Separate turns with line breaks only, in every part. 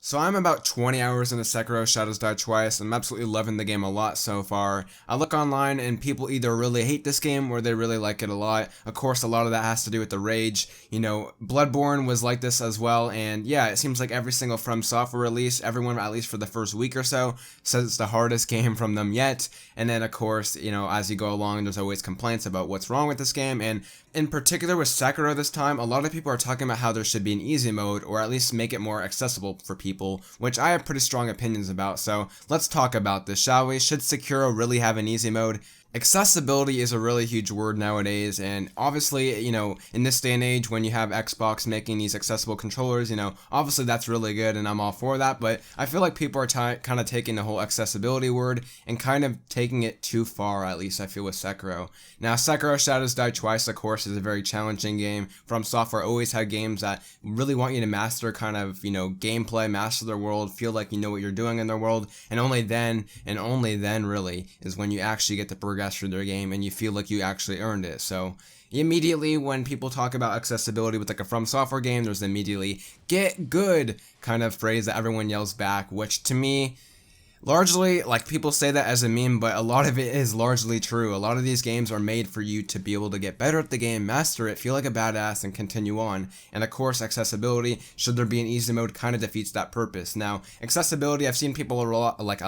So I'm about 20 hours into Sekiro Shadows Die Twice. I'm absolutely loving the game a lot so far. I look online and people either really hate this game or they really like it a lot. Of course, a lot of that has to do with the rage. You know, Bloodborne was like this as well, and yeah, it seems like every single From Software release, everyone, at least for the first week or so, says it's the hardest game from them yet. And then of course, you know, as you go along, there's always complaints about what's wrong with this game, and in particular with Sekiro this time, a lot of people are talking about how there should be an easy mode, or at least make it more accessible for people, which I have pretty strong opinions about, so let's talk about this, shall we? Should Sekiro really have an easy mode? Accessibility is a really huge word nowadays, and obviously, you know, in this day and age when you have Xbox making these accessible controllers, you know, obviously that's really good and I'm all for that, but I feel like people are kind of taking the whole accessibility word and kind of taking it too far, at least I feel with Sekiro. Now, Sekiro Shadows Die Twice, of course, is a very challenging game. From Software always had games that really want you to master kind of, you know, gameplay, master their world, feel like you know what you're doing in their world, and only then really, is when you actually get to progress through their game and you feel like you actually earned it. So immediately when people talk about accessibility with like a From Software game, there's immediately "Git Good" kind of phrase that everyone yells back, which to me, largely, like, people say that as a meme, but a lot of it is largely true. A lot of these games are made for you to be able to get better at the game, master it, feel like a badass, and continue on. And of course, accessibility, should there be an easy mode, kind of defeats that purpose. Now, accessibility, I've seen people a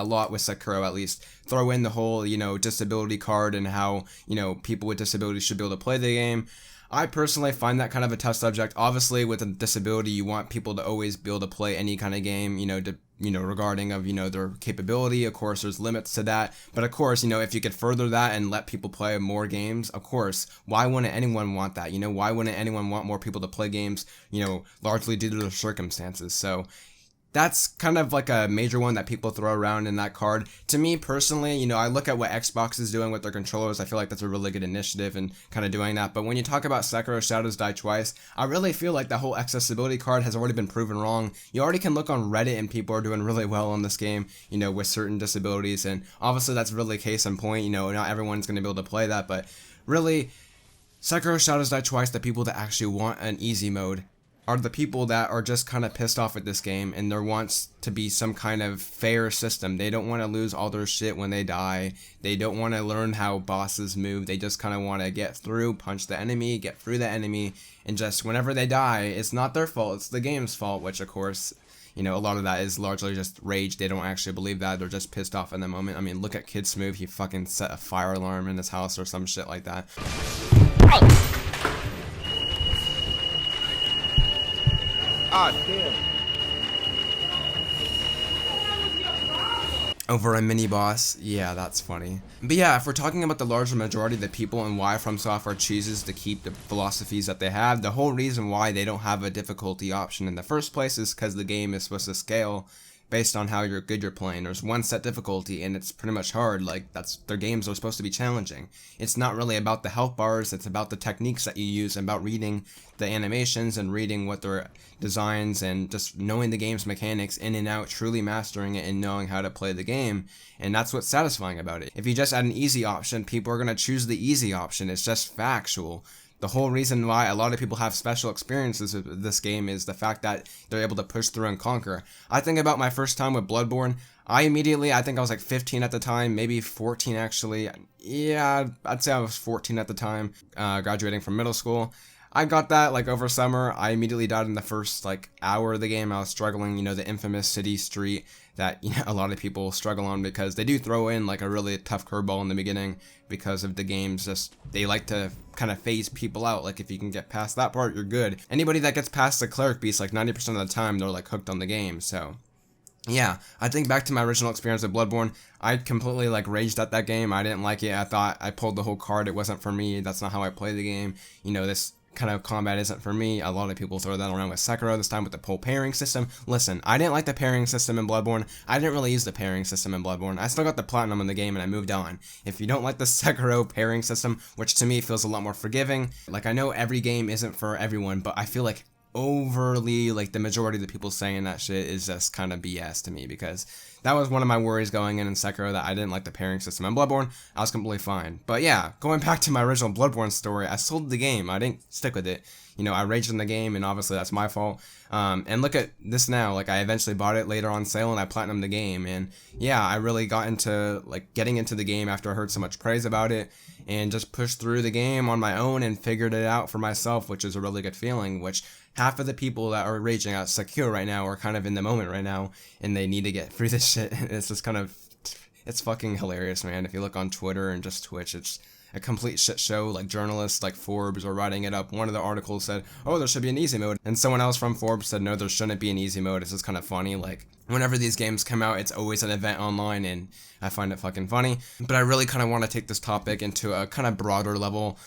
lot with Sekiro at least, throw in the whole, you know, disability card and how, you know, people with disabilities should be able to play the game. I personally find that kind of a tough subject. Obviously, with a disability, you want people to always be able to play any kind of game, regarding of, their capability. Of course, there's limits to that. But of course, if you could further that and let people play more games, of course, why wouldn't anyone want that? Why wouldn't anyone want more people to play games, largely due to their circumstances? So that's kind of like a major one that people throw around in that card. To me personally, I look at what Xbox is doing with their controllers. I feel like that's a really good initiative and kind of doing that. But when you talk about Sekiro Shadows Die Twice, I really feel like the whole accessibility card has already been proven wrong. You already can look on Reddit and people are doing really well on this game, with certain disabilities. And obviously that's really case in point. Not everyone's going to be able to play that. But really, Sekiro Shadows Die Twice, the people that actually want an easy mode are the people that are just kind of pissed off at this game, and there wants to be some kind of fair system. They don't want to lose all their shit when they die. They don't want to learn how bosses move. They just kind of want to get through, punch the enemy, get through the enemy, and just whenever they die, it's not their fault, it's the game's fault, which of course, a lot of that is largely just rage. They don't actually believe that. They're just pissed off in the moment. I mean, look at Kid Smooth. He fucking set a fire alarm in his house or some shit like that.
Ah, damn.
Over a mini boss, yeah, that's funny. But yeah, if we're talking about the larger majority of the people and why From Software chooses to keep the philosophies that they have, the whole reason why they don't have a difficulty option in the first place is because the game is supposed to scale based on how good you're playing. There's one set difficulty and it's pretty much hard. Like, that's, their games are supposed to be challenging. It's not really about the health bars, it's about the techniques that you use, and about reading the animations and reading what their designs and just knowing the game's mechanics in and out, truly mastering it and knowing how to play the game. And that's what's satisfying about it. If you just add an easy option, people are going to choose the easy option. It's just factual. The whole reason why a lot of people have special experiences with this game is the fact that they're able to push through and conquer. I think about my first time with Bloodborne. I think I was like 15 at the time, maybe 14 actually. Yeah, I'd say I was 14 at the time, graduating from middle school. I got that like over summer. I immediately died in the first like hour of the game. I was struggling, the infamous city street that a lot of people struggle on, because they do throw in like a really tough curveball in the beginning because of the games. Just, they like to kind of phase people out. Like, if you can get past that part, you're good. Anybody that gets past the cleric beast, like 90% of the time, they're like hooked on the game. So yeah, I think back to my original experience with Bloodborne, I completely like raged at that game. I didn't like it. I thought I pulled the whole card. It wasn't for me. That's not how I play the game. This kind of combat isn't for me. A lot of people throw that around with Sekiro, this time with the pull pairing system. Listen, I didn't like the pairing system in Bloodborne. I didn't really use the pairing system in Bloodborne. I still got the platinum in the game and I moved on. If you don't like the Sekiro pairing system, which to me feels a lot more forgiving, like, I know every game isn't for everyone, but I feel like overly, like, the majority of the people saying that shit is just kind of BS to me, because that was one of my worries going in Sekiro, that I didn't like the pairing system. In Bloodborne, I was completely fine. But yeah, going back to my original Bloodborne story, I sold the game. I didn't stick with it. You know, I raged in the game, and obviously that's my fault. And look at this now. Like, I eventually bought it later on sale, and I platinumed the game. And yeah, I really got into, like, getting into the game after I heard so much praise about it, and just pushed through the game on my own and figured it out for myself, which is a really good feeling, which half of the people that are raging out Sekiro right now are kind of in the moment right now, and they need to get through this shit. It's just kind of, it's fucking hilarious, man. If you look on Twitter and just Twitch, it's a complete shit show. Like, journalists like Forbes are writing it up. One of the articles said, oh, there should be an easy mode, and someone else from Forbes said, no, there shouldn't be an easy mode. It's just kind of funny. Like, whenever these games come out, it's always an event online, and I find it fucking funny. But I really kind of want to take this topic into a kind of broader level.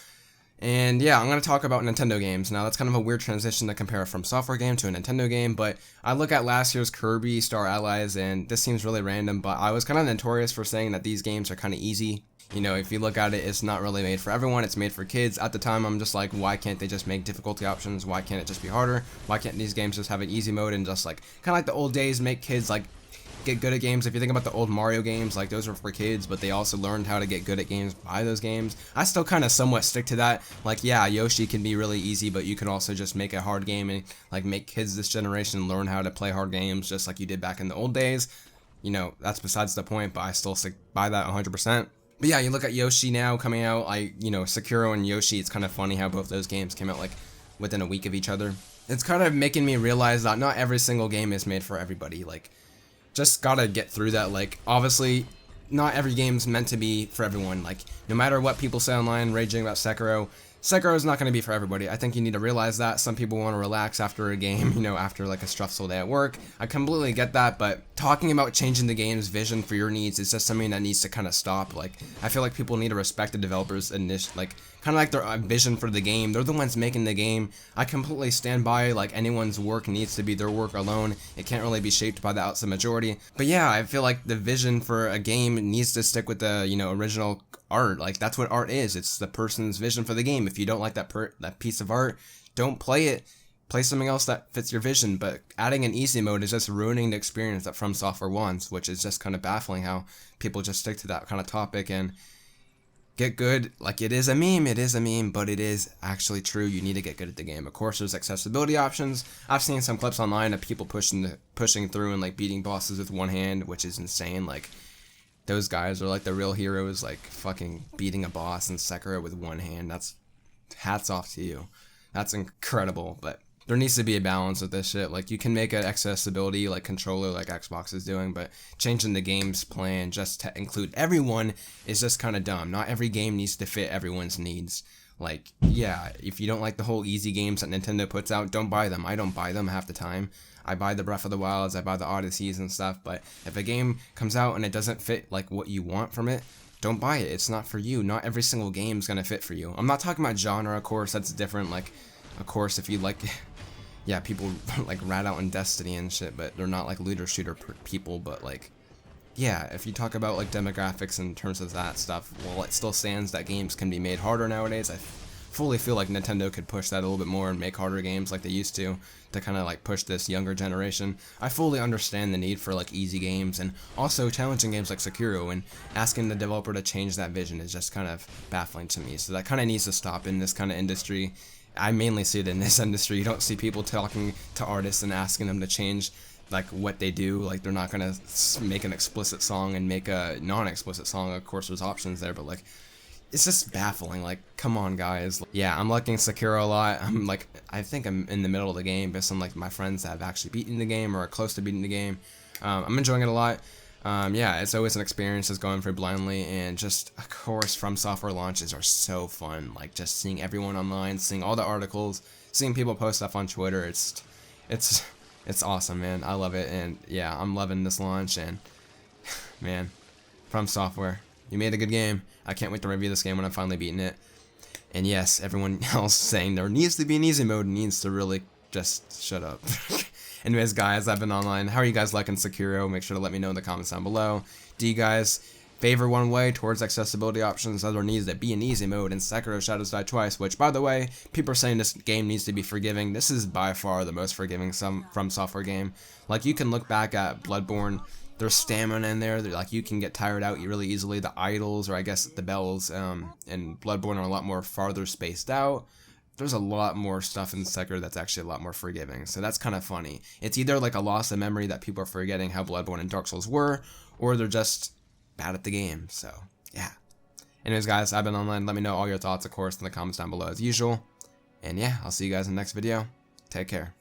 And yeah, I'm going to talk about Nintendo games. Now, that's kind of a weird transition to compare a From Software game to a Nintendo game, but I look at last year's Kirby Star Allies, and this seems really random, but I was kind of notorious for saying that these games are kind of easy. You know, if you look at it, it's not really made for everyone, it's made for kids. At the time, I'm just like, why can't they just make difficulty options? Why can't it just be harder? Why can't these games just have an easy mode and just like, kind of like the old days, make kids like get good at games? If you think about the old Mario games, like, those were for kids, but they also learned how to get good at games by those games. I still kind of somewhat stick to that. Like, yeah, Yoshi can be really easy, but you can also just make a hard game and like make kids this generation learn how to play hard games just like you did back in the old days. You know, that's besides the point, but I still stick by that 100%. But yeah, you look at Yoshi now coming out, you know, Sekiro and Yoshi, it's kind of funny how both those games came out like within a week of each other. It's kind of making me realize that not every single game is made for everybody. Like, just gotta get through that. Like, obviously, not every game's meant to be for everyone. Like, no matter what people say online raging about Sekiro, Sekiro is not going to be for everybody. I think you need to realize that. Some people want to relax after a game, you know, after like a stressful day at work. I completely get that, but talking about changing the game's vision for your needs is just something that needs to kind of stop. Like, I feel like people need to respect the developers and this, like, kind of like their vision for the game. They're the ones making the game. I completely stand by, like, anyone's work needs to be their work alone. It can't really be shaped by the outside majority. But yeah, I feel like the vision for a game needs to stick with the, you know, original art. Like, that's what art is. It's the person's vision for the game. If you don't like that piece of art, don't play it. Play something else that fits your vision. But adding an easy mode is just ruining the experience that From Software wants, which is just kind of baffling how people just stick to that kind of topic. And Get Good, like, it is a meme, but it is actually true. You need to get good at the game. Of course, there's accessibility options. I've seen some clips online of people pushing through and like beating bosses with one hand, which is insane. Like, those guys are like the real heroes, like fucking beating a boss in Sekiro with one hand. That's, hats off to you. That's incredible. But there needs to be a balance with this shit. Like, you can make an accessibility like controller like Xbox is doing, but changing the game's plan just to include everyone is just kind of dumb. Not every game needs to fit everyone's needs. Like, yeah, if you don't like the whole easy games that Nintendo puts out, don't buy them. I don't buy them half the time. I buy the Breath of the Wilds, I buy the Odysseys and stuff, but if a game comes out and it doesn't fit like what you want from it, don't buy it. It's not for you. Not every single game's gonna fit for you. I'm not talking about genre, of course, that's different. Like, of course, if you like, yeah, people like rat out in Destiny and shit, but they're not like looter shooter people. But like, yeah, if you talk about like demographics in terms of that stuff, well, it still stands that games can be made harder nowadays. I fully feel like Nintendo could push that a little bit more and make harder games like they used to kind of like push this younger generation. I fully understand the need for like easy games and also challenging games like Sekiro, and asking the developer to change that vision is just kind of baffling to me. So that kind of needs to stop in this kind of industry. I mainly see it in this industry. You don't see people talking to artists and asking them to change like what they do. Like, they're not gonna make an explicit song and make a non-explicit song. Of course, there's options there, but like, it's just baffling. Like, come on, guys. Yeah, I'm liking Sekiro a lot. I'm like, I think I'm in the middle of the game based on like my friends that have actually beaten the game or are close to beating the game. I'm enjoying it a lot. Yeah, it's always an experience just going through blindly, and just, of course, From Software launches are so fun. Like, just seeing everyone online, seeing all the articles, seeing people post stuff on Twitter. It's awesome, man. I love it, and yeah, I'm loving this launch. And man, From Software, you made a good game. I can't wait to review this game when I've finally beaten it. And yes, everyone else saying there needs to be an easy mode needs to really just shut up. Anyways, guys, I've been online. How are you guys liking Sekiro? Make sure to let me know in the comments down below. Do you guys favor one way towards accessibility options, there needs to be an easy mode in Sekiro Shadows Die Twice, which, by the way, people are saying this game needs to be forgiving. This is by far the most forgiving From Software game. Like, you can look back at Bloodborne, there's stamina in there, like, you can get tired out really easily. The idols, or I guess the bells, in Bloodborne are a lot more farther spaced out. There's a lot more stuff in Sekiro that's actually a lot more forgiving, so that's kind of funny. It's either like a loss of memory that people are forgetting how Bloodborne and Dark Souls were, or they're just bad at the game, so yeah. Anyways guys, I've been online. Let me know all your thoughts, of course, in the comments down below as usual. And yeah, I'll see you guys in the next video. Take care.